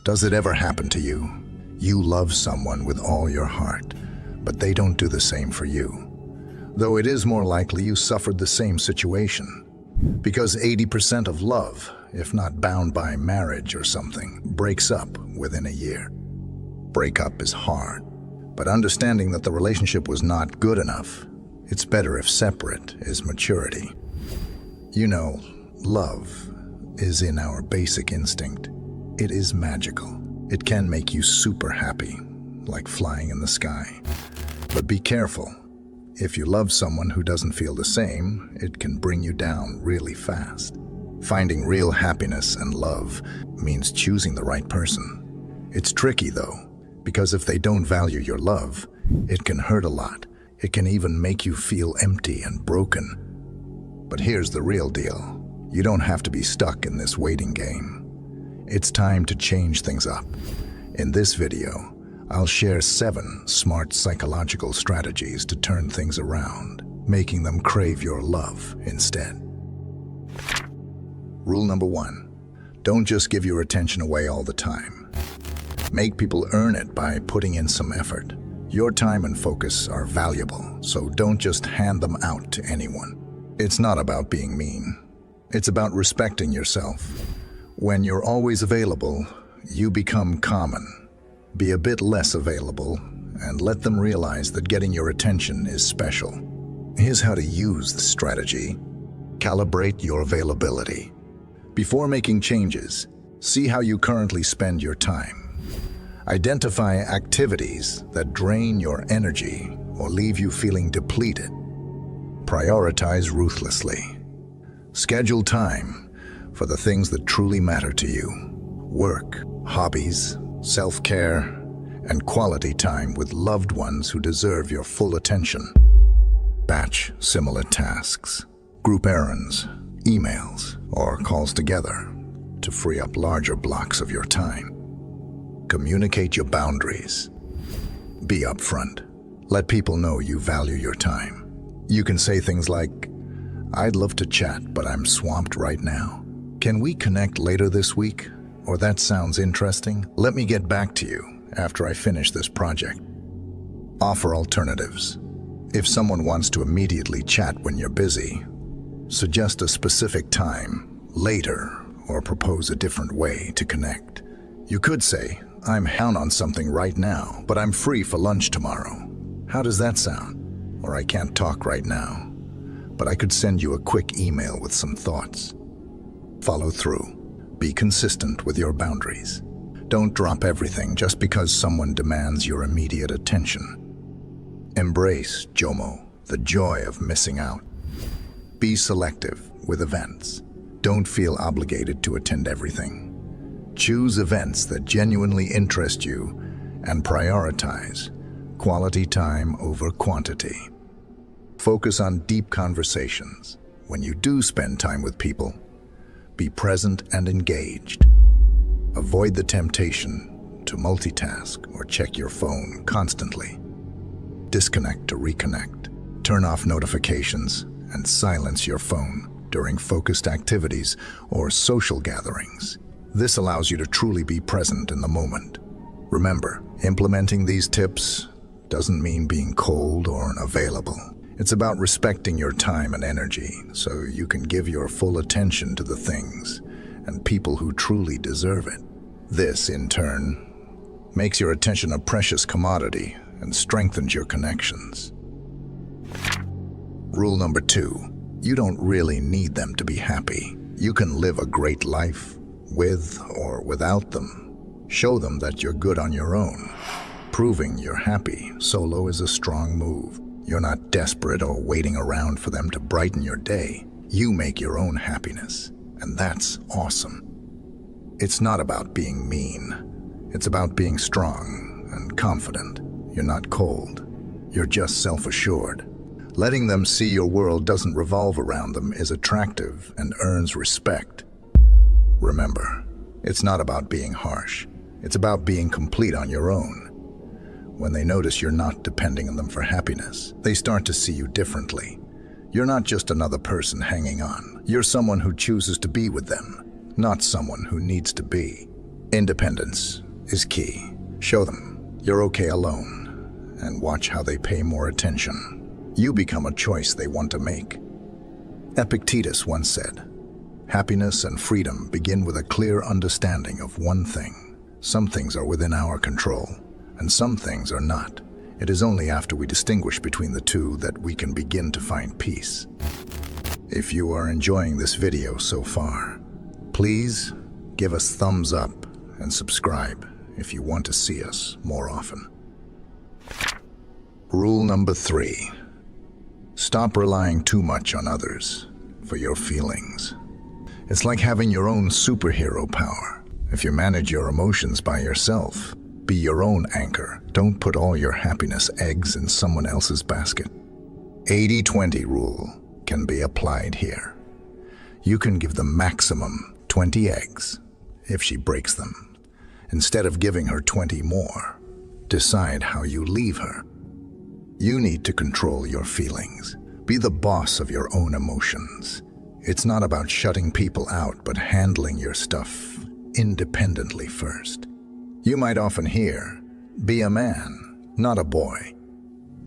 Does it ever happen to you? You love someone with all your heart, but they don't do the same for you. Though it is more likely you suffered the same situation. Because 80% of love, if not bound by marriage or something, breaks up within a year. Breakup is hard, but understanding that the relationship was not good enough, it's better if separate, is maturity. You know, love is in our basic instinct. It is magical. It can make you super happy, like flying in the sky. But be careful. If you love someone who doesn't feel the same, it can bring you down really fast. Finding real happiness and love means choosing the right person. It's tricky though, because if they don't value your love, it can hurt a lot. It can even make you feel empty and broken. But here's the real deal. You don't have to be stuck in this waiting game. It's time to change things up. In this video, I'll share 7 smart psychological strategies to turn things around, making them crave your love instead. Rule number 1, don't just give your attention away all the time. Make people earn it by putting in some effort. Your time and focus are valuable, so don't just hand them out to anyone. It's not about being mean. It's about respecting yourself. When you're always available, you become common. Be a bit less available and let them realize that getting your attention is special. Here's how to use the strategy. Calibrate your availability. Before making changes, see how you currently spend your time. Identify activities that drain your energy or leave you feeling depleted. Prioritize ruthlessly. Schedule time for the things that truly matter to you. Work, hobbies, self-care, and quality time with loved ones who deserve your full attention. Batch similar tasks, group errands, emails, or calls together to free up larger blocks of your time. Communicate your boundaries. Be upfront. Let people know you value your time. You can say things like, "I'd love to chat, but I'm swamped right now. Can we connect later this week?" Or "That sounds interesting. Let me get back to you after I finish this project." Offer alternatives. If someone wants to immediately chat when you're busy, suggest a specific time, later, or propose a different way to connect. You could say, "I'm down on something right now, but I'm free for lunch tomorrow. How does that sound?" Or "I can't talk right now, but I could send you a quick email with some thoughts." Follow through. Be consistent with your boundaries. Don't drop everything just because someone demands your immediate attention. Embrace JOMO, the joy of missing out. Be selective with events. Don't feel obligated to attend everything. Choose events that genuinely interest you and prioritize quality time over quantity. Focus on deep conversations. When you do spend time with people, be present and engaged. Avoid the temptation to multitask or check your phone constantly. Disconnect to reconnect. Turn off notifications and silence your phone during focused activities or social gatherings. This allows you to truly be present in the moment. Remember, implementing these tips doesn't mean being cold or unavailable. It's about respecting your time and energy so you can give your full attention to the things and people who truly deserve it. This, in turn, makes your attention a precious commodity and strengthens your connections. Rule number 2, you don't really need them to be happy. You can live a great life with or without them. Show them that you're good on your own. Proving you're happy solo is a strong move. You're not desperate or waiting around for them to brighten your day. You make your own happiness, and that's awesome. It's not about being mean. It's about being strong and confident. You're not cold. You're just self-assured. Letting them see your world doesn't revolve around them is attractive and earns respect. Remember, it's not about being harsh. It's about being complete on your own. When they notice you're not depending on them for happiness, they start to see you differently. You're not just another person hanging on. You're someone who chooses to be with them, not someone who needs to be. Independence is key. Show them you're okay alone, and watch how they pay more attention. You become a choice they want to make. Epictetus once said, "Happiness and freedom begin with a clear understanding of one thing. Some things are within our control, and some things are not. It is only after we distinguish between the two that we can begin to find peace." If you are enjoying this video so far, please give us thumbs up and subscribe if you want to see us more often. Rule number 3. Stop relying too much on others for your feelings. It's like having your own superhero power. If you manage your emotions by yourself, be your own anchor. Don't put all your happiness eggs in someone else's basket. 80-20 rule can be applied here. You can give the maximum 20 eggs if she breaks them. Instead of giving her 20 more, decide how you leave her. You need to control your feelings. Be the boss of your own emotions. It's not about shutting people out, but handling your stuff independently first. You might often hear, "Be a man, not a boy."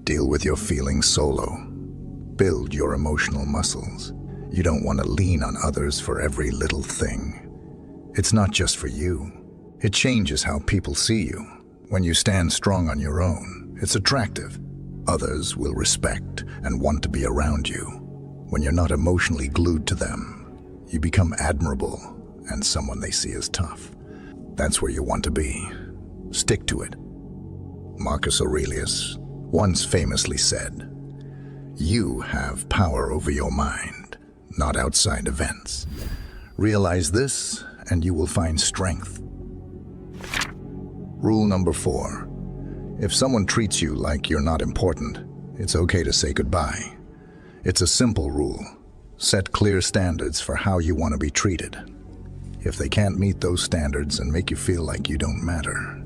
Deal with your feelings solo. Build your emotional muscles. You don't want to lean on others for every little thing. It's not just for you. It changes how people see you. When you stand strong on your own, it's attractive. Others will respect and want to be around you. When you're not emotionally glued to them, you become admirable and someone they see as tough. That's where you want to be. Stick to it. Marcus Aurelius once famously said, "You have power over your mind, not outside events." Realize this, and you will find strength. Rule number 4. If someone treats you like you're not important, it's okay to say goodbye. It's a simple rule. Set clear standards for how you want to be treated. If they can't meet those standards and make you feel like you don't matter,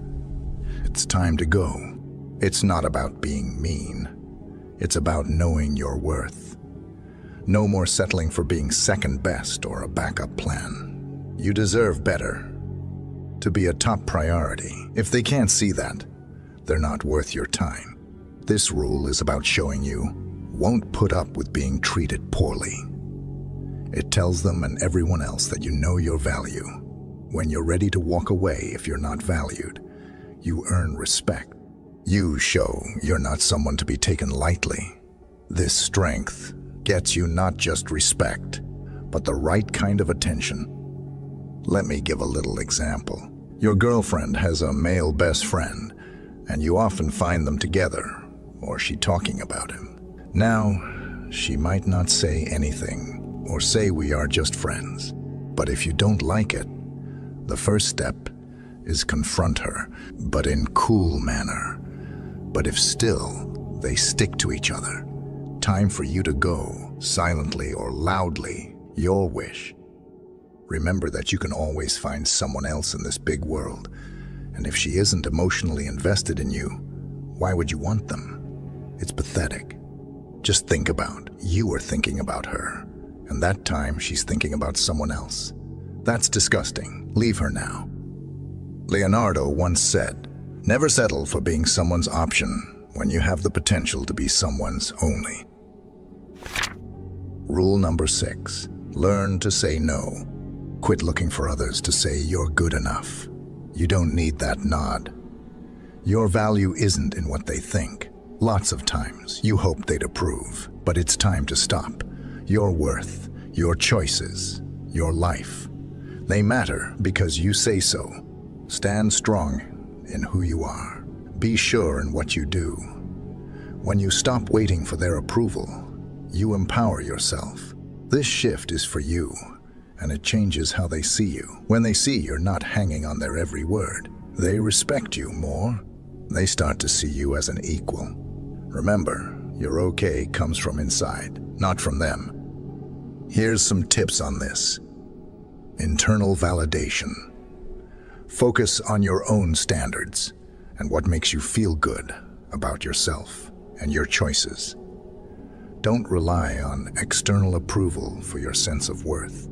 it's time to go. It's not about being mean. It's about knowing your worth. No more settling for being second best or a backup plan. You deserve better. To be a top priority. If they can't see that, they're not worth your time. This rule is about showing you won't put up with being treated poorly. It tells them and everyone else that you know your value. When you're ready to walk away if you're not valued, you earn respect. You show you're not someone to be taken lightly. This strength gets you not just respect, but the right kind of attention. Let me give a little example. Your girlfriend has a male best friend, and you often find them together, or she talking about him. Now, she might not say anything, or say we are just friends. But if you don't like it, the first step is confront her, but in cool manner. But if still they stick to each other, time for you to go, silently or loudly, your wish. Remember that you can always find someone else in this big world, and if she isn't emotionally invested in you, why would you want them? It's pathetic. Just think about, you are thinking about her, and that time she's thinking about someone else. That's disgusting. Leave her now. Leonardo once said, "Never settle for being someone's option when you have the potential to be someone's only." Rule number 6. Learn to say no. Quit looking for others to say you're good enough. You don't need that nod. Your value isn't in what they think. Lots of times you hope they'd approve, but it's time to stop. Your worth, your choices, your life, they matter because you say so. Stand strong in who you are. Be sure in what you do. When you stop waiting for their approval, you empower yourself. This shift is for you, and it changes how they see you. When they see you're not hanging on their every word, they respect you more. They start to see you as an equal. Remember, your okay comes from inside, not from them. Here's some tips on this. Internal validation. Focus on your own standards and what makes you feel good about yourself and your choices. Don't rely on external approval for your sense of worth.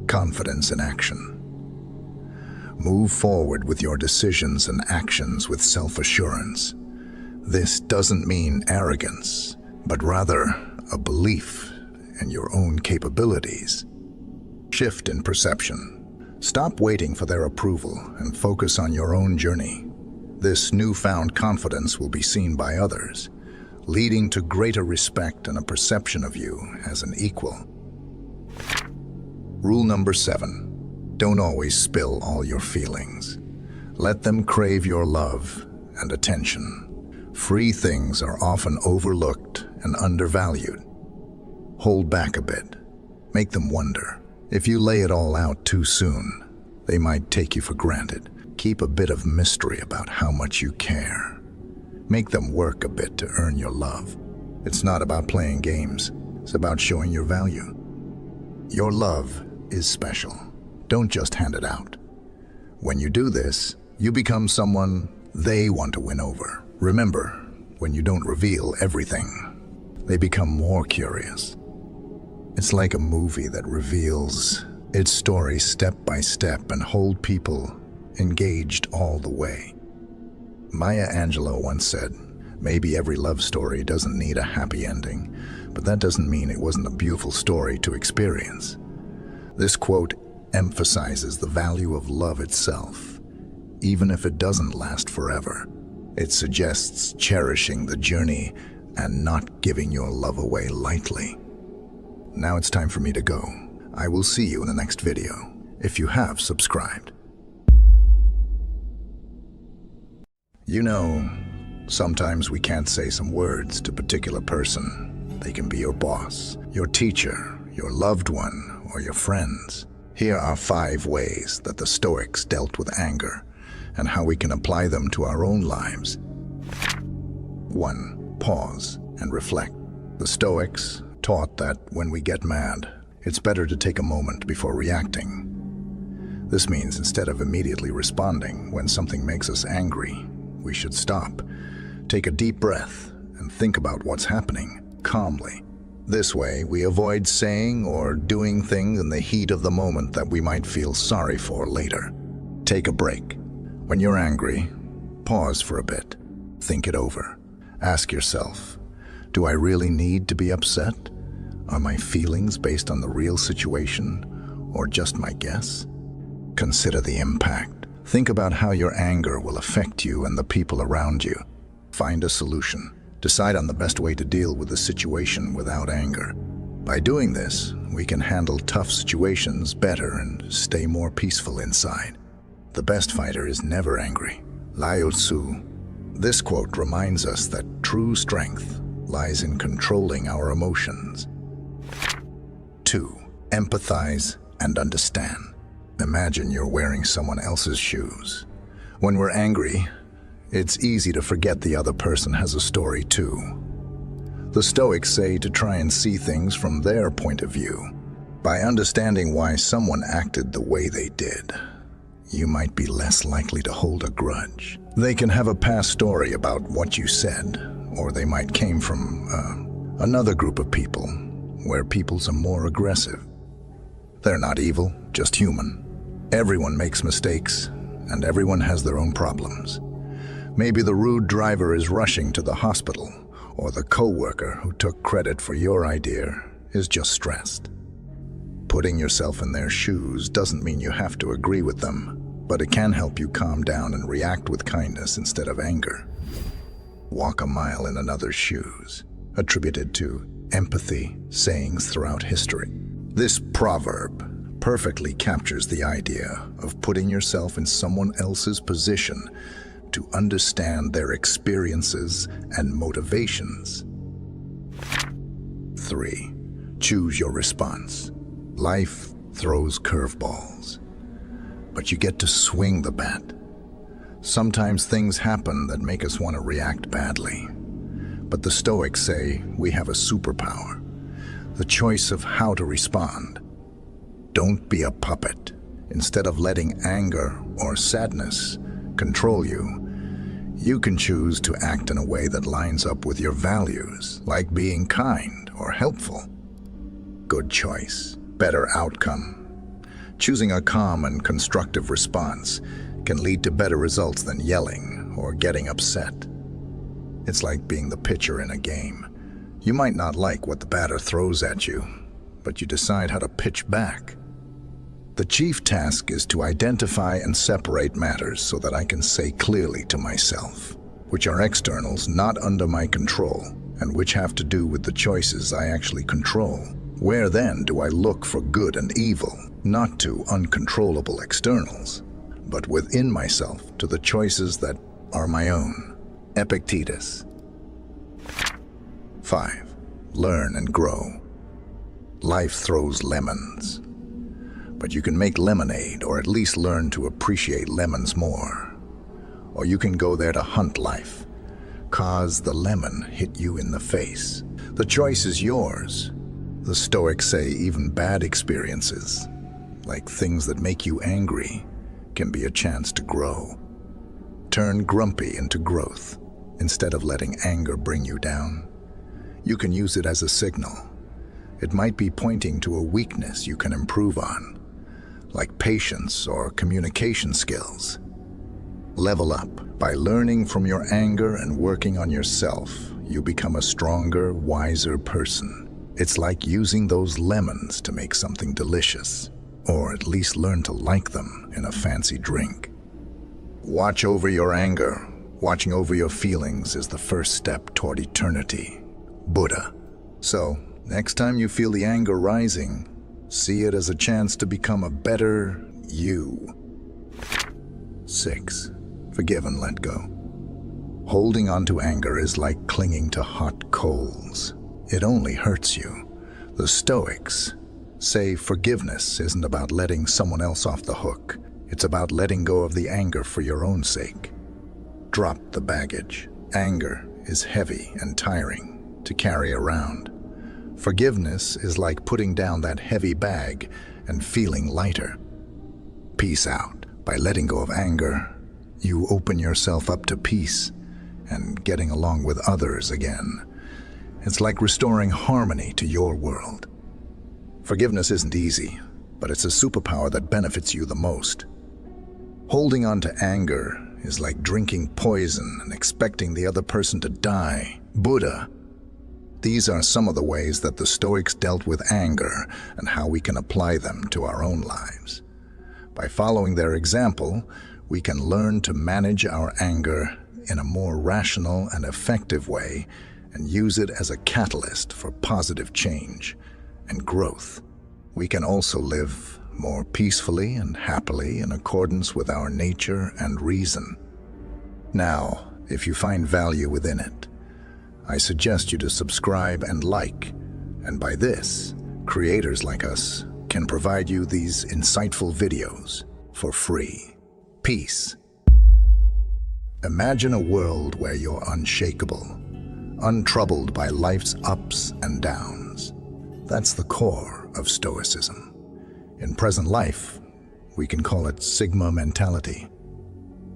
Confidence in action. Move forward with your decisions and actions with self-assurance. This doesn't mean arrogance, but rather a belief in your own capabilities. Shift in perception. Stop waiting for their approval and focus on your own journey. This newfound confidence will be seen by others, leading to greater respect and a perception of you as an equal. Rule number 7. Don't always spill all your feelings. Let them crave your love and attention. Free things are often overlooked and undervalued. Hold back a bit. Make them wonder. If you lay it all out too soon, they might take you for granted. Keep a bit of mystery about how much you care. Make them work a bit to earn your love. It's not about playing games. It's about showing your value. Your love is special. Don't just hand it out. When you do this, you become someone they want to win over. Remember, when you don't reveal everything, they become more curious. It's like a movie that reveals its story step by step and hold people engaged all the way. Maya Angelou once said, "Maybe every love story doesn't need a happy ending, but that doesn't mean it wasn't a beautiful story to experience." This quote emphasizes the value of love itself, even if it doesn't last forever. It suggests cherishing the journey and not giving your love away lightly. Now it's time for me to go. I will see you in the next video, if you have subscribed. You know, sometimes we can't say some words to a particular person. They can be your boss, your teacher, your loved one, or your friends. Here are 5 ways that the Stoics dealt with anger and how we can apply them to our own lives. 1. Pause and reflect. The Stoics taught that when we get mad, it's better to take a moment before reacting. This means instead of immediately responding when something makes us angry, we should stop, take a deep breath, and think about what's happening calmly. This way, we avoid saying or doing things in the heat of the moment that we might feel sorry for later. Take a break. When you're angry, pause for a bit. Think it over. Ask yourself, do I really need to be upset? Are my feelings based on the real situation or just my guess? Consider the impact. Think about how your anger will affect you and the people around you. Find a solution. Decide on the best way to deal with the situation without anger. By doing this, we can handle tough situations better and stay more peaceful inside. The best fighter is never angry. Lao Tzu. This quote reminds us that true strength lies in controlling our emotions. 2. Empathize and understand. Imagine you're wearing someone else's shoes. When we're angry, it's easy to forget the other person has a story too. The Stoics say to try and see things from their point of view. By understanding why someone acted the way they did, you might be less likely to hold a grudge. They can have a past story about what you said, or they might came from another group of people where peoples are more aggressive. They're not evil, just human. Everyone makes mistakes, and everyone has their own problems. Maybe the rude driver is rushing to the hospital, or the coworker who took credit for your idea is just stressed. Putting yourself in their shoes doesn't mean you have to agree with them, but it can help you calm down and react with kindness instead of anger. Walk a mile in another's shoes, attributed to empathy sayings throughout history. This proverb perfectly captures the idea of putting yourself in someone else's position to understand their experiences and motivations. 3. Choose your response. Life throws curveballs, but you get to swing the bat. Sometimes things happen that make us want to react badly, but the Stoics say we have a superpower, the choice of how to respond. Don't be a puppet. Instead of letting anger or sadness control you, you can choose to act in a way that lines up with your values, like being kind or helpful. Good choice, better outcome. Choosing a calm and constructive response can lead to better results than yelling or getting upset. It's like being the pitcher in a game. You might not like what the batter throws at you, but you decide how to pitch back. The chief task is to identify and separate matters so that I can say clearly to myself, which are externals not under my control, and which have to do with the choices I actually control. Where then do I look for good and evil, not to uncontrollable externals, but within myself to the choices that are my own? Epictetus. 5. Learn and grow. Life throws lemons, but you can make lemonade, or at least learn to appreciate lemons more. Or you can go there to hunt life, cause the lemon hit you in the face. The choice is yours. The Stoics say even bad experiences, like things that make you angry, can be a chance to grow. Turn grumpy into growth. Instead of letting anger bring you down, you can use it as a signal. It might be pointing to a weakness you can improve on, like patience or communication skills. Level up. By learning from your anger and working on yourself, you become a stronger, wiser person. It's like using those lemons to make something delicious, or at least learn to like them in a fancy drink. Watch over your anger. Watching over your feelings is the first step toward eternity. Buddha. So, next time you feel the anger rising, see it as a chance to become a better you. 6. Forgive and let go. Holding on to anger is like clinging to hot coals. It only hurts you. The Stoics say forgiveness isn't about letting someone else off the hook. It's about letting go of the anger for your own sake. Drop the baggage. Anger is heavy and tiring to carry around. Forgiveness is like putting down that heavy bag and feeling lighter. Peace out. By letting go of anger, you open yourself up to peace and getting along with others again. It's like restoring harmony to your world. Forgiveness isn't easy, but it's a superpower that benefits you the most. Holding on to anger is like drinking poison and expecting the other person to die. Buddha. These are some of the ways that the Stoics dealt with anger and how we can apply them to our own lives. By following their example, we can learn to manage our anger in a more rational and effective way and use it as a catalyst for positive change and growth. We can also live more peacefully and happily in accordance with our nature and reason. Now, if you find value within it, I suggest you to subscribe and like, and by this, creators like us can provide you these insightful videos for free. Peace. Imagine a world where you're unshakable, untroubled by life's ups and downs. That's the core of Stoicism. In present life, we can call it Sigma mentality.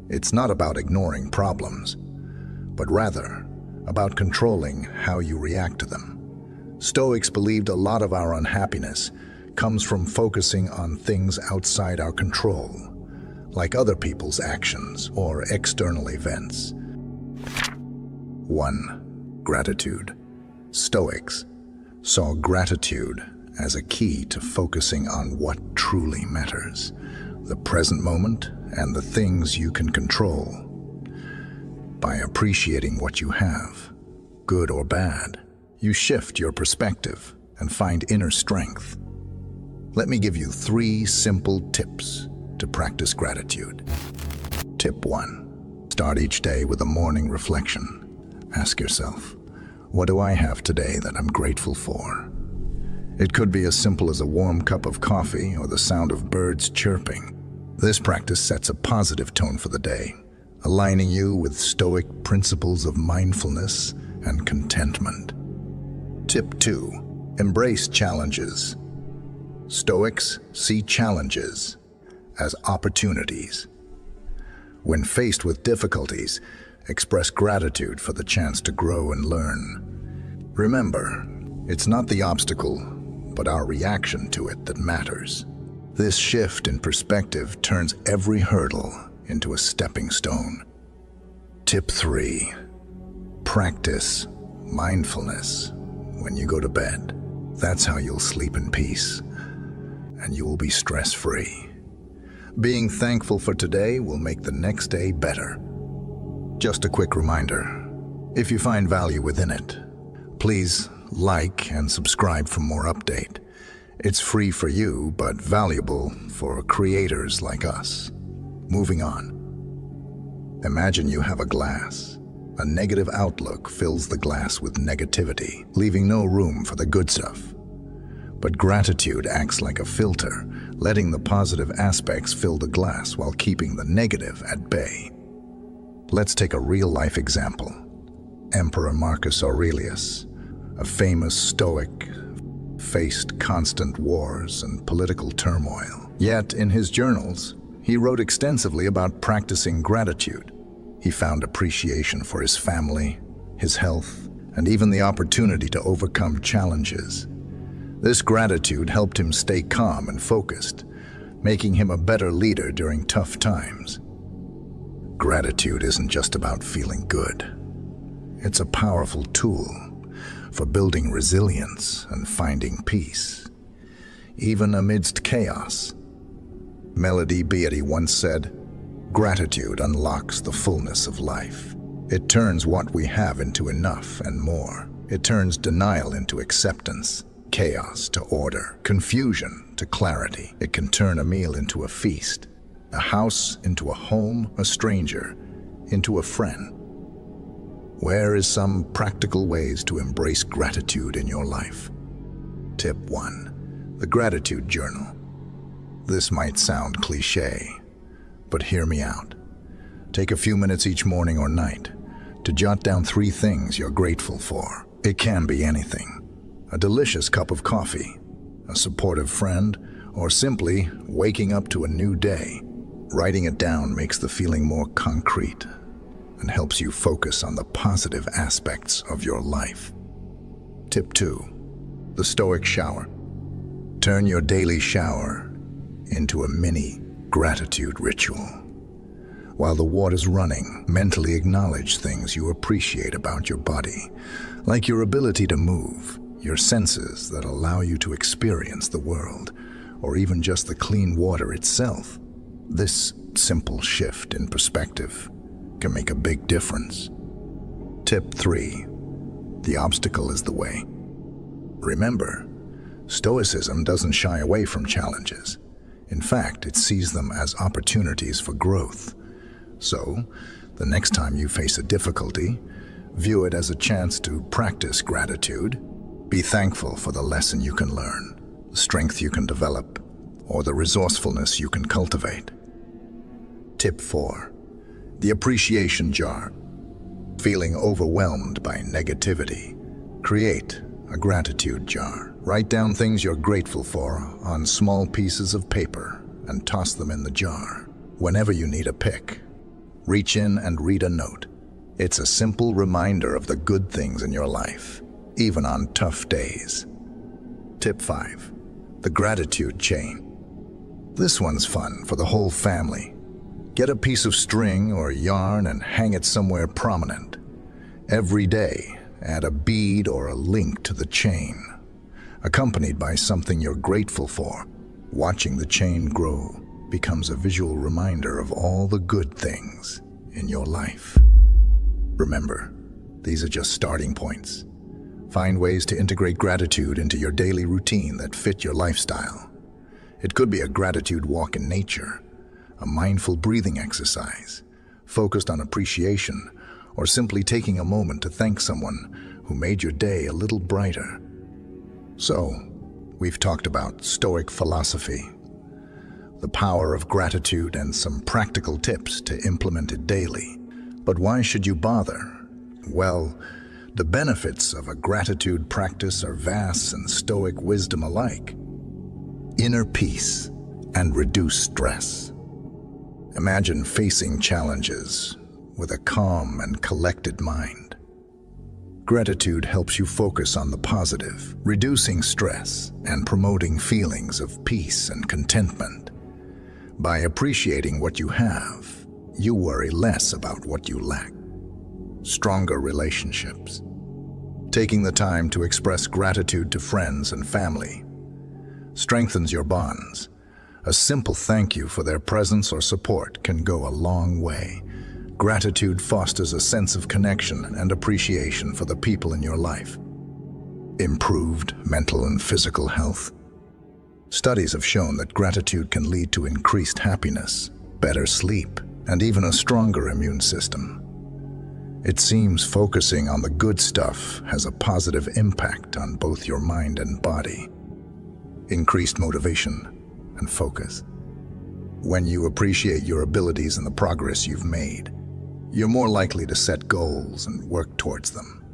It's not about ignoring problems, but rather about controlling how you react to them. Stoics believed a lot of our unhappiness comes from focusing on things outside our control, like other people's actions or external events. 1. Gratitude. Stoics saw gratitude as a key to focusing on what truly matters, the present moment and the things you can control. By appreciating what you have, good or bad, you shift your perspective and find inner strength. Let me give you 3 simple tips to practice gratitude. Tip 1. Start each day with a morning reflection. Ask yourself, what do I have today that I'm grateful for? It could be as simple as a warm cup of coffee or the sound of birds chirping. This practice sets a positive tone for the day, aligning you with Stoic principles of mindfulness and contentment. Tip 2. Embrace challenges. Stoics see challenges as opportunities. When faced with difficulties, express gratitude for the chance to grow and learn. Remember, it's not the obstacle, but our reaction to it that matters. This shift in perspective turns every hurdle into a stepping stone. Tip 3. Practice mindfulness when you go to bed. That's how you'll sleep in peace, and you will be stress-free. Being thankful for today will make the next day better. Just a quick reminder, if you find value within it, please like and subscribe for more update. It's free for you, but valuable for creators like us. Moving on. Imagine you have a glass. A negative outlook fills the glass with negativity, leaving no room for the good stuff. But gratitude acts like a filter, letting the positive aspects fill the glass while keeping the negative at bay. Let's take a real-life example. Emperor Marcus Aurelius, a famous Stoic, faced constant wars and political turmoil. Yet, in his journals, he wrote extensively about practicing gratitude. He found appreciation for his family, his health, and even the opportunity to overcome challenges. This gratitude helped him stay calm and focused, making him a better leader during tough times. Gratitude isn't just about feeling good. It's a powerful tool for building resilience and finding peace, even amidst chaos. Melody Beatty once said, "Gratitude unlocks the fullness of life. It turns what we have into enough and more. It turns denial into acceptance, chaos to order, confusion to clarity. It can turn a meal into a feast, a house into a home, a stranger into a friend." Where is some practical ways to embrace gratitude in your life? Tip 1. The Gratitude Journal. This might sound cliché, but hear me out. Take a few minutes each morning or night to jot down 3 things you're grateful for. It can be anything. A delicious cup of coffee, a supportive friend, or simply waking up to a new day. Writing it down makes the feeling more concrete and helps you focus on the positive aspects of your life. Tip 2. The Stoic Shower. Turn your daily shower into a mini gratitude ritual. While the water's running, mentally acknowledge things you appreciate about your body, like your ability to move, your senses that allow you to experience the world, or even just the clean water itself. This simple shift in perspective can make a big difference. Tip 3. The obstacle is the way. Remember, Stoicism doesn't shy away from challenges. In fact, it sees them as opportunities for growth. So, the next time you face a difficulty, view it as a chance to practice gratitude. Be thankful for the lesson you can learn, the strength you can develop, or the resourcefulness you can cultivate. Tip 4. The Appreciation Jar. Feeling overwhelmed by negativity? Create a gratitude jar. Write down things you're grateful for on small pieces of paper and toss them in the jar. Whenever you need a pick, reach in and read a note. It's a simple reminder of the good things in your life, even on tough days. Tip 5. The Gratitude Chain. This one's fun for the whole family. Get a piece of string or yarn and hang it somewhere prominent. Every day, add a bead or a link to the chain, accompanied by something you're grateful for. Watching the chain grow becomes a visual reminder of all the good things in your life. Remember, these are just starting points. Find ways to integrate gratitude into your daily routine that fit your lifestyle. It could be a gratitude walk in nature, a mindful breathing exercise, focused on appreciation, or simply taking a moment to thank someone who made your day a little brighter. So, we've talked about Stoic philosophy, the power of gratitude, and some practical tips to implement it daily. But why should you bother? Well, the benefits of a gratitude practice are vast and Stoic wisdom alike. Inner peace and reduced stress. Imagine facing challenges with a calm and collected mind. Gratitude helps you focus on the positive, reducing stress and promoting feelings of peace and contentment. By appreciating what you have, you worry less about what you lack. Stronger relationships. Taking the time to express gratitude to friends and family strengthens your bonds. A simple thank you for their presence or support can go a long way. Gratitude fosters a sense of connection and appreciation for the people in your life. Improved mental and physical health. Studies have shown that gratitude can lead to increased happiness, better sleep, and even a stronger immune system. It seems focusing on the good stuff has a positive impact on both your mind and body. Increased motivation and focus. When you appreciate your abilities and the progress you've made, you're more likely to set goals and work towards them.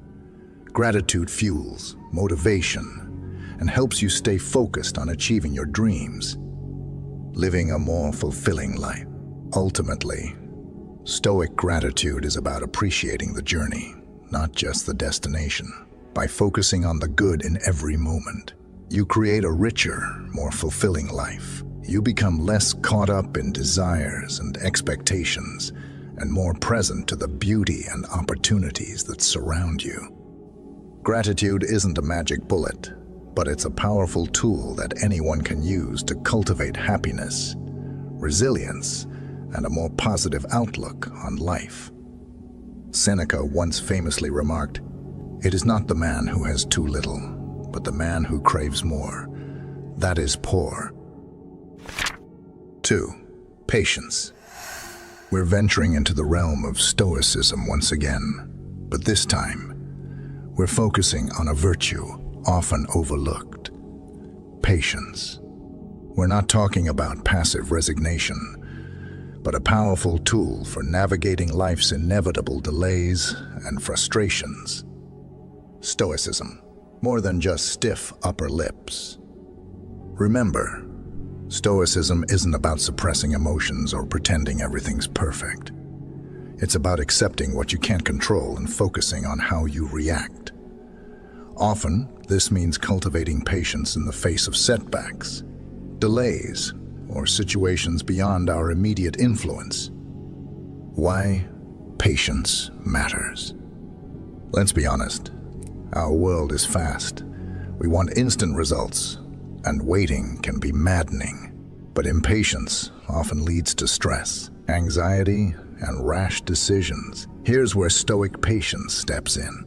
Gratitude fuels motivation and helps you stay focused on achieving your dreams, living a more fulfilling life. Ultimately, Stoic gratitude is about appreciating the journey, not just the destination. By focusing on the good in every moment, you create a richer, more fulfilling life. You become less caught up in desires and expectations and more present to the beauty and opportunities that surround you. Gratitude isn't a magic bullet, but it's a powerful tool that anyone can use to cultivate happiness, resilience, and a more positive outlook on life. Seneca once famously remarked, "It is not the man who has too little, but the man who craves more. That is poor." 2. Patience. We're venturing into the realm of Stoicism once again, but this time, we're focusing on a virtue often overlooked: patience. We're not talking about passive resignation, but a powerful tool for navigating life's inevitable delays and frustrations. Stoicism, more than just stiff upper lips. Remember, Stoicism isn't about suppressing emotions or pretending everything's perfect. It's about accepting what you can't control and focusing on how you react. Often, this means cultivating patience in the face of setbacks, delays, or situations beyond our immediate influence. Why patience matters. Let's be honest, our world is fast. We want instant results, and waiting can be maddening. But impatience often leads to stress, anxiety, and rash decisions. Here's where Stoic patience steps in.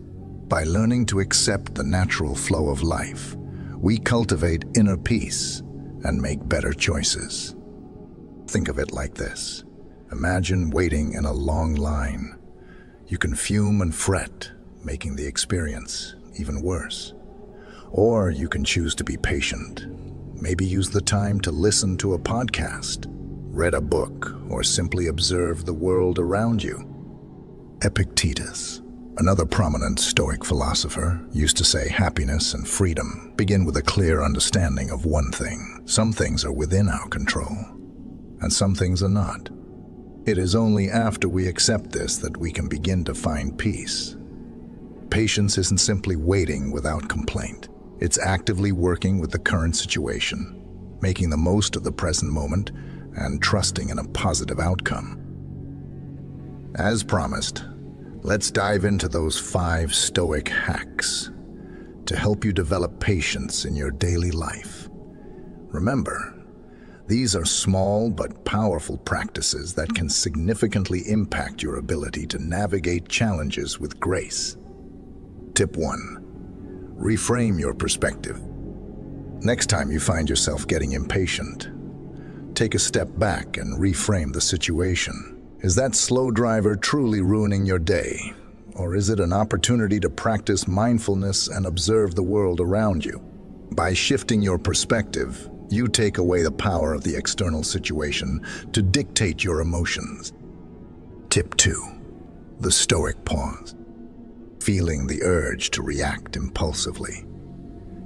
By learning to accept the natural flow of life, we cultivate inner peace and make better choices. Think of it like this. Imagine waiting in a long line. You can fume and fret, making the experience even worse. Or you can choose to be patient. Maybe use the time to listen to a podcast, read a book, or simply observe the world around you. Epictetus, another prominent Stoic philosopher, used to say happiness and freedom begin with a clear understanding of one thing. Some things are within our control, and some things are not. It is only after we accept this that we can begin to find peace. Patience isn't simply waiting without complaint. It's actively working with the current situation, making the most of the present moment, and trusting in a positive outcome. As promised, let's dive into those 5 Stoic hacks to help you develop patience in your daily life. Remember, these are small but powerful practices that can significantly impact your ability to navigate challenges with grace. Tip 1. Reframe your perspective. Next time you find yourself getting impatient, take a step back and reframe the situation. Is that slow driver truly ruining your day? Or is it an opportunity to practice mindfulness and observe the world around you? By shifting your perspective, you take away the power of the external situation to dictate your emotions. Tip 2. The Stoic pause. Feeling the urge to react impulsively.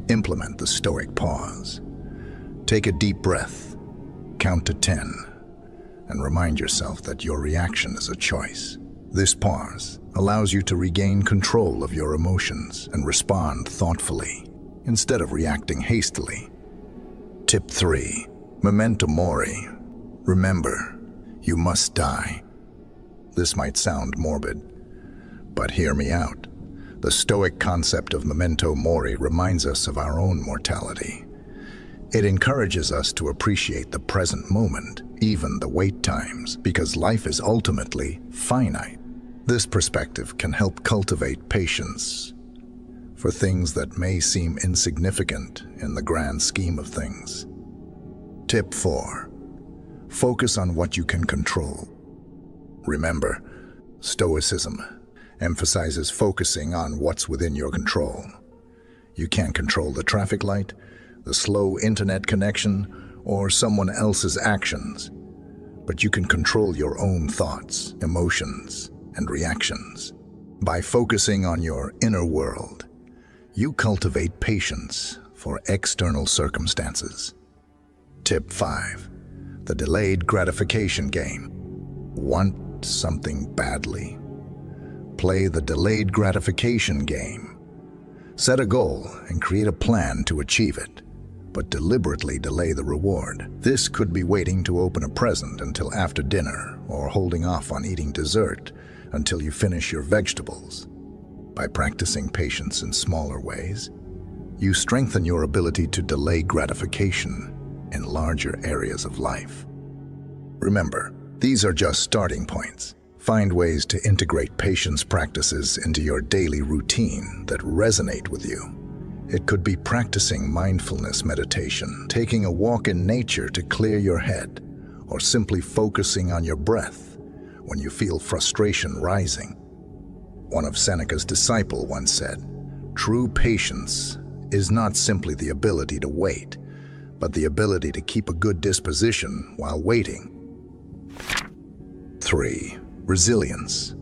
Implement the Stoic pause. Take a deep breath, count to 10, and remind yourself that your reaction is a choice. This pause allows you to regain control of your emotions and respond thoughtfully, instead of reacting hastily. Tip 3. Memento mori. Remember, you must die. This might sound morbid, but hear me out. The Stoic concept of memento mori reminds us of our own mortality. It encourages us to appreciate the present moment, even the wait times, because life is ultimately finite. This perspective can help cultivate patience for things that may seem insignificant in the grand scheme of things. Tip 4. Focus on what you can control. Remember, Stoicism emphasizes focusing on what's within your control. You can't control the traffic light, the slow internet connection, or someone else's actions, but you can control your own thoughts, emotions, and reactions. By focusing on your inner world, you cultivate patience for external circumstances. Tip 5. The delayed gratification game. Want something badly? Play the delayed gratification game. Set a goal and create a plan to achieve it, but deliberately delay the reward. This could be waiting to open a present until after dinner, or holding off on eating dessert until you finish your vegetables. By practicing patience in smaller ways, you strengthen your ability to delay gratification in larger areas of life. Remember, these are just starting points. Find ways to integrate patience practices into your daily routine that resonate with you. It could be practicing mindfulness meditation, taking a walk in nature to clear your head, or simply focusing on your breath when you feel frustration rising. One of Seneca's disciples once said, "True patience is not simply the ability to wait, but the ability to keep a good disposition while waiting." 3. Resilience.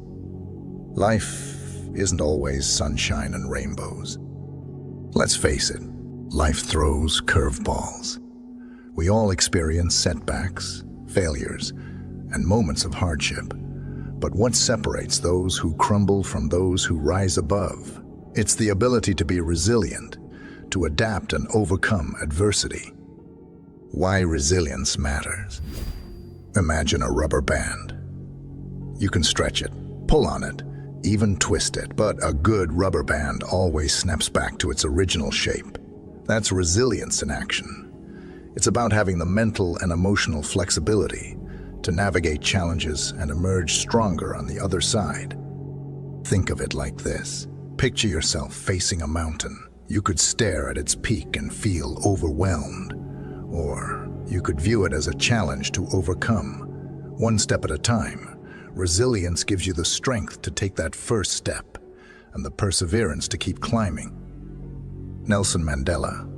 Life isn't always sunshine and rainbows. Let's face it, life throws curveballs. We all experience setbacks, failures, and moments of hardship. But what separates those who crumble from those who rise above? It's the ability to be resilient, to adapt and overcome adversity. Why resilience matters. Imagine a rubber band. You can stretch it, pull on it, even twist it, but a good rubber band always snaps back to its original shape. That's resilience in action. It's about having the mental and emotional flexibility to navigate challenges and emerge stronger on the other side. Think of it like this. Picture yourself facing a mountain. You could stare at its peak and feel overwhelmed, or you could view it as a challenge to overcome. One step at a time. Resilience gives you the strength to take that first step and the perseverance to keep climbing. Nelson Mandela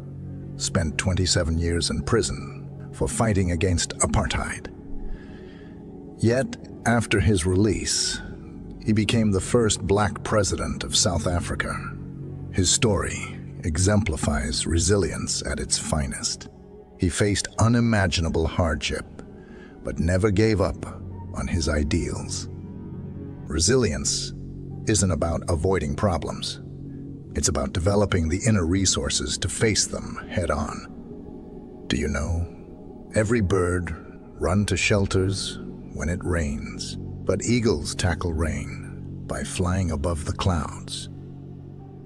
spent 27 years in prison for fighting against apartheid. Yet, after his release, he became the first black president of South Africa. His story exemplifies resilience at its finest. He faced unimaginable hardship, but never gave up on his ideals. Resilience isn't about avoiding problems. It's about developing the inner resources to face them head on. Do you know, every bird runs to shelters when it rains, but eagles tackle rain by flying above the clouds.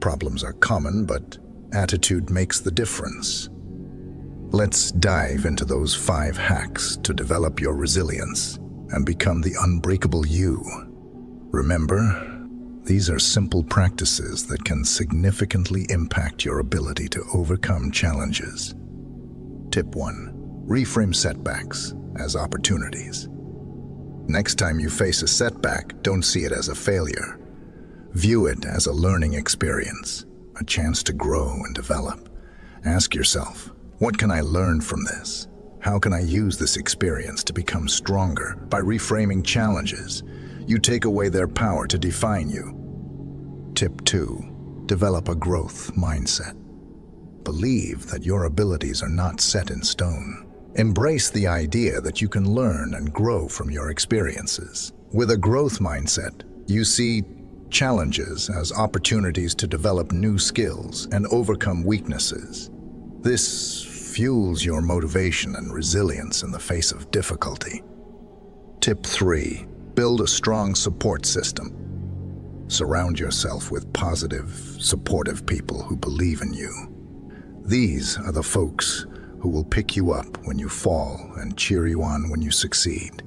Problems are common, but attitude makes the difference. Let's dive into those 5 hacks to develop your resilience and become the unbreakable you. Remember, these are simple practices that can significantly impact your ability to overcome challenges. Tip 1. Reframe setbacks as opportunities. Next time you face a setback, don't see it as a failure. View it as a learning experience, a chance to grow and develop. Ask yourself, what can I learn from this? How can I use this experience to become stronger? By reframing challenges, you take away their power to define you. Tip 2. Develop a growth mindset. Believe that your abilities are not set in stone. Embrace the idea that you can learn and grow from your experiences. With a growth mindset, You see challenges as opportunities to develop new skills and overcome weaknesses. This fuels your motivation and resilience in the face of difficulty. Tip 3. Build a strong support system. Surround yourself with positive, supportive people who believe in you. These are the folks who will pick you up when you fall and cheer you on when you succeed.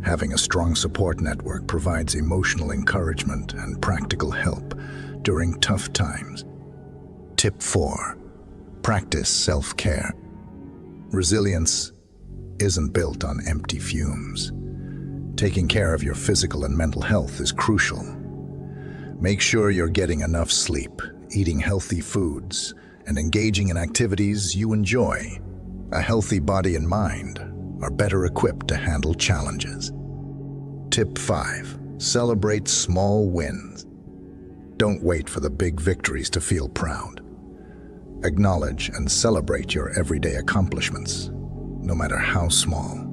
Having a strong support network provides emotional encouragement and practical help during tough times. Tip 4. Practice self-care. Resilience isn't built on empty fumes. Taking care of your physical and mental health is crucial. Make sure you're getting enough sleep, eating healthy foods, and engaging in activities you enjoy. A healthy body and mind are better equipped to handle challenges. Tip 5. Celebrate small wins. Don't wait for the big victories to feel proud. Acknowledge and celebrate your everyday accomplishments, no matter how small.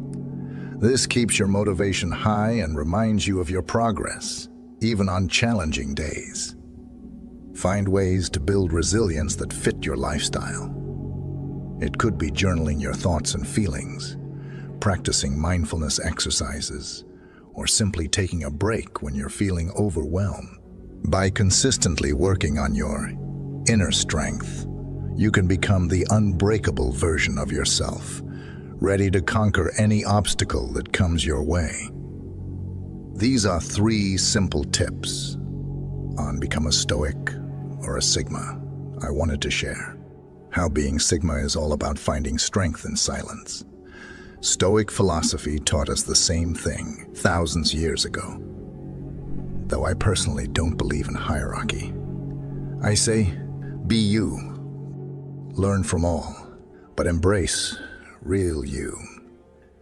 This keeps your motivation high and reminds you of your progress, even on challenging days. Find ways to build resilience that fit your lifestyle. It could be journaling your thoughts and feelings, practicing mindfulness exercises, or simply taking a break when you're feeling overwhelmed. By consistently working on your inner strength, you can become the unbreakable version of yourself, ready to conquer any obstacle that comes your way. These are 3 simple tips on become a Stoic or a Sigma I wanted to share. How being Sigma is all about finding strength in silence. Stoic philosophy taught us the same thing thousands of years ago. Though I personally don't believe in hierarchy. I say, be you. Learn from all, but embrace real you.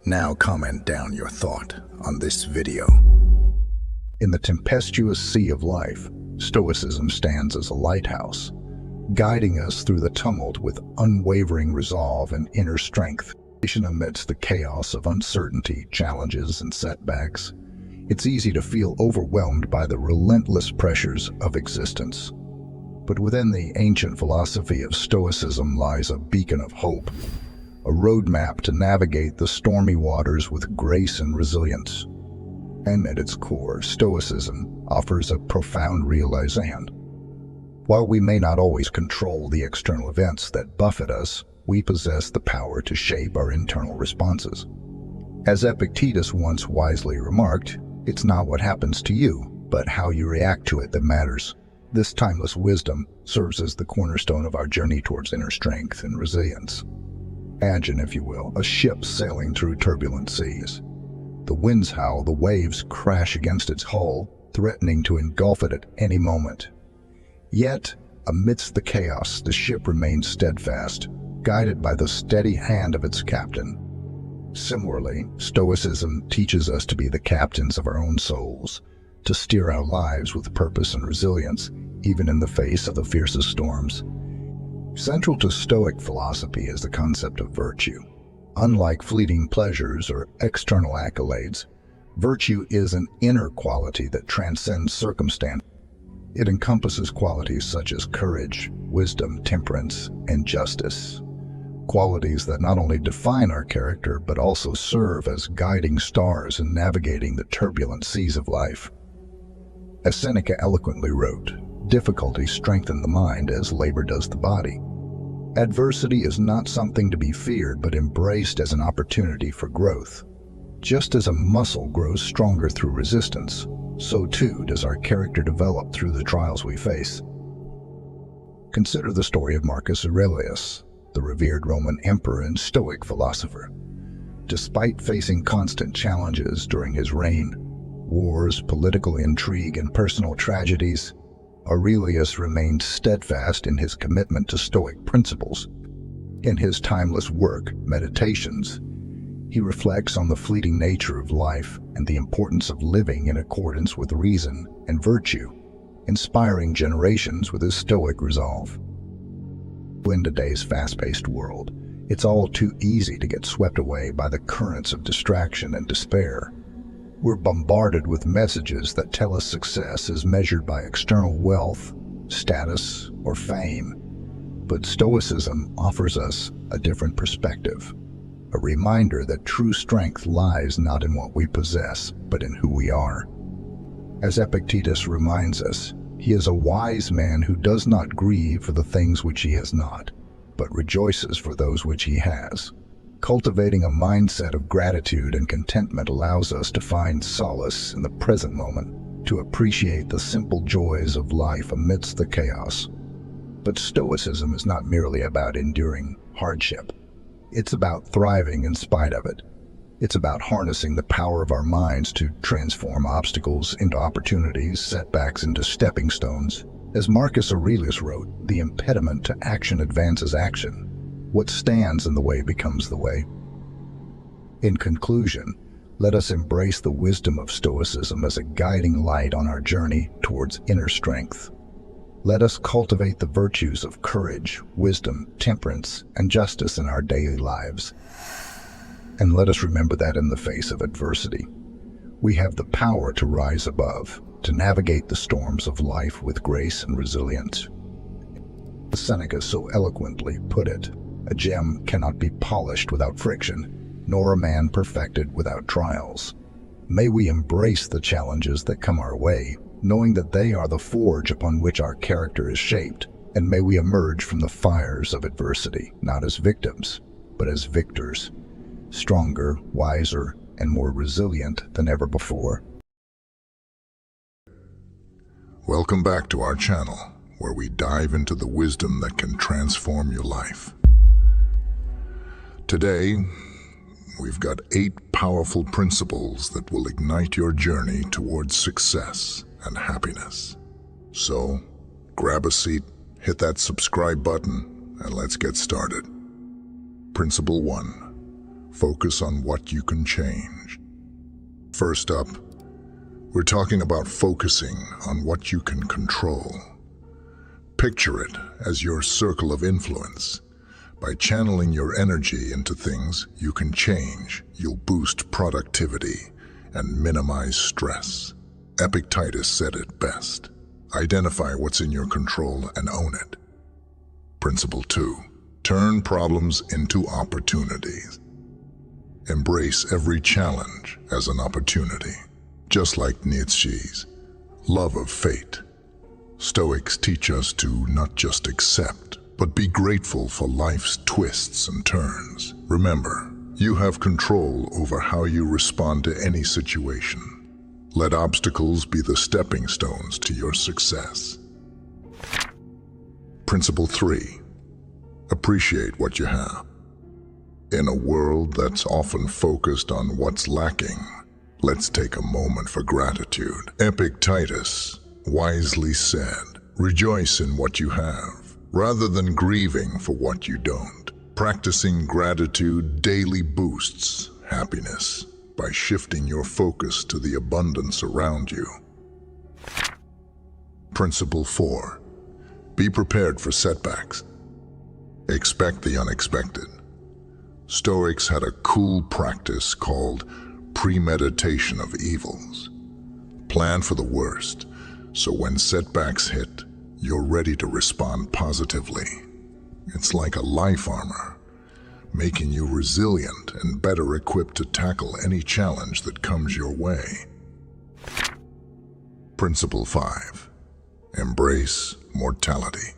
Now comment down your thought on this video. In the tempestuous sea of life, Stoicism stands as a lighthouse, guiding us through the tumult with unwavering resolve and inner strength. Amidst the chaos of uncertainty, challenges, and setbacks, it's easy to feel overwhelmed by the relentless pressures of existence. But within the ancient philosophy of Stoicism lies a beacon of hope, a roadmap to navigate the stormy waters with grace and resilience. And at its core, Stoicism offers a profound realization. While we may not always control the external events that buffet us, we possess the power to shape our internal responses. As Epictetus once wisely remarked, it's not what happens to you, but how you react to it that matters. This timeless wisdom serves as the cornerstone of our journey towards inner strength and resilience. Imagine, if you will, a ship sailing through turbulent seas. The winds howl, the waves crash against its hull, threatening to engulf it at any moment. Yet, amidst the chaos, the ship remains steadfast, guided by the steady hand of its captain. Similarly, Stoicism teaches us to be the captains of our own souls, to steer our lives with purpose and resilience, even in the face of the fiercest storms. Central to Stoic philosophy is the concept of virtue. Unlike fleeting pleasures or external accolades, virtue is an inner quality that transcends circumstance. It encompasses qualities such as courage, wisdom, temperance, and justice. Qualities that not only define our character, but also serve as guiding stars in navigating the turbulent seas of life. As Seneca eloquently wrote, difficulty strengthens the mind as labor does the body. Adversity is not something to be feared, but embraced as an opportunity for growth. Just as a muscle grows stronger through resistance, so too does our character develop through the trials we face. Consider the story of Marcus Aurelius, the revered Roman emperor and Stoic philosopher. Despite facing constant challenges during his reign, wars, political intrigue, and personal tragedies, Aurelius remained steadfast in his commitment to Stoic principles. In his timeless work, Meditations, he reflects on the fleeting nature of life and the importance of living in accordance with reason and virtue, inspiring generations with his Stoic resolve. In today's fast-paced world, it's all too easy to get swept away by the currents of distraction and despair. We're bombarded with messages that tell us success is measured by external wealth, status, or fame. But Stoicism offers us a different perspective, a reminder that true strength lies not in what we possess, but in who we are. As Epictetus reminds us, he is a wise man who does not grieve for the things which he has not, but rejoices for those which he has. Cultivating a mindset of gratitude and contentment allows us to find solace in the present moment, to appreciate the simple joys of life amidst the chaos. But Stoicism is not merely about enduring hardship. It's about thriving in spite of it. It's about harnessing the power of our minds to transform obstacles into opportunities, setbacks into stepping stones. As Marcus Aurelius wrote, the impediment to action advances action. What stands in the way becomes the way. In conclusion, let us embrace the wisdom of Stoicism as a guiding light on our journey towards inner strength. Let us cultivate the virtues of courage, wisdom, temperance, and justice in our daily lives. And let us remember that in the face of adversity, we have the power to rise above, to navigate the storms of life with grace and resilience. Seneca so eloquently put it, "A gem cannot be polished without friction, nor a man perfected without trials." May we embrace the challenges that come our way, knowing that they are the forge upon which our character is shaped, and may we emerge from the fires of adversity, not as victims, but as victors, stronger, wiser, and more resilient than ever before. Welcome back to our channel, where we dive into the wisdom that can transform your life. Today, we've got 8 powerful principles that will ignite your journey towards success and happiness. So, grab a seat, hit that subscribe button, and let's get started. Principle 1. Focus on what you can change. First up, we're talking about focusing on what you can control. Picture it as your circle of influence. By channeling your energy into things you can change, you'll boost productivity and minimize stress. Epictetus said it best. Identify what's in your control and own it. Principle 2. Turn problems into opportunities. Embrace every challenge as an opportunity, just like Nietzsche's love of fate. Stoics teach us to not just accept, but be grateful for life's twists and turns. Remember, you have control over how you respond to any situation. Let obstacles be the stepping stones to your success. Principle 3. Appreciate what you have. In a world that's often focused on what's lacking, let's take a moment for gratitude. Epictetus wisely said, "Rejoice in what you have, rather than grieving for what you don't." Practicing gratitude daily boosts happiness by shifting your focus to the abundance around you. Principle 4. Be prepared for setbacks. Expect the unexpected. Stoics had a cool practice called premeditation of evils. Plan for the worst, so when setbacks hit, you're ready to respond positively. It's like a life armor, making you resilient and better equipped to tackle any challenge that comes your way. Principle 5. Embrace mortality.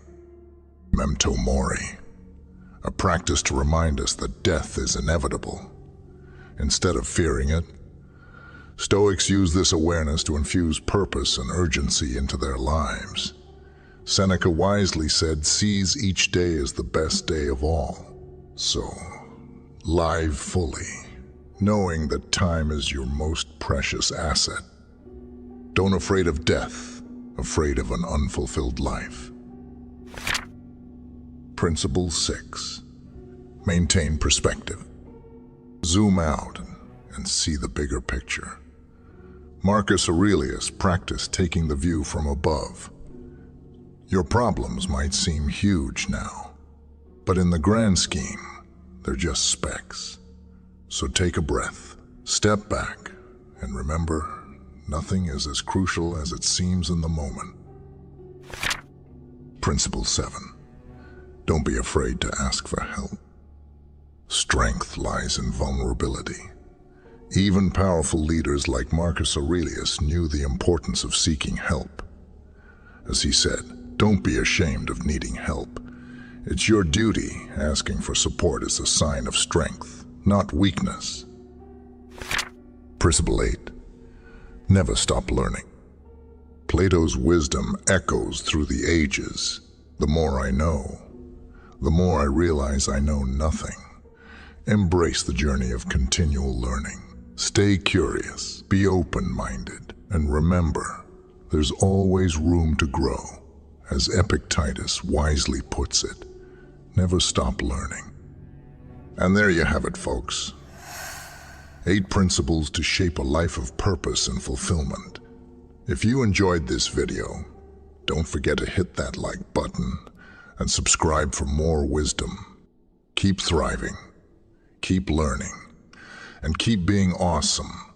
Memento mori. A practice to remind us that death is inevitable. Instead of fearing it, Stoics use this awareness to infuse purpose and urgency into their lives. Seneca wisely said, "Seize each day as the best day of all." So, live fully, knowing that time is your most precious asset. Don't afraid of death, afraid of an unfulfilled life. Principle 6. Maintain perspective. Zoom out and see the bigger picture. Marcus Aurelius practiced taking the view from above. Your problems might seem huge now, but in the grand scheme, they're just specks. So take a breath, step back, And remember, nothing is as crucial as it seems in the moment. Principle 7. Don't be afraid to ask for help. Strength lies in vulnerability. Even powerful leaders like Marcus Aurelius knew the importance of seeking help. As he said, don't be ashamed of needing help. It's your duty. Asking for support is a sign of strength, not weakness. Principle 8. Never stop learning. Plato's wisdom echoes through the ages. The more I know, the more I realize I know nothing. Embrace the journey of continual learning. Stay curious, be open-minded, and remember, there's always room to grow. As Epictetus wisely puts it, never stop learning. And there you have it, folks. 8 principles to shape a life of purpose and fulfillment. If you enjoyed this video, don't forget to hit that like button and subscribe for more wisdom. Keep thriving, keep learning, and keep being awesome.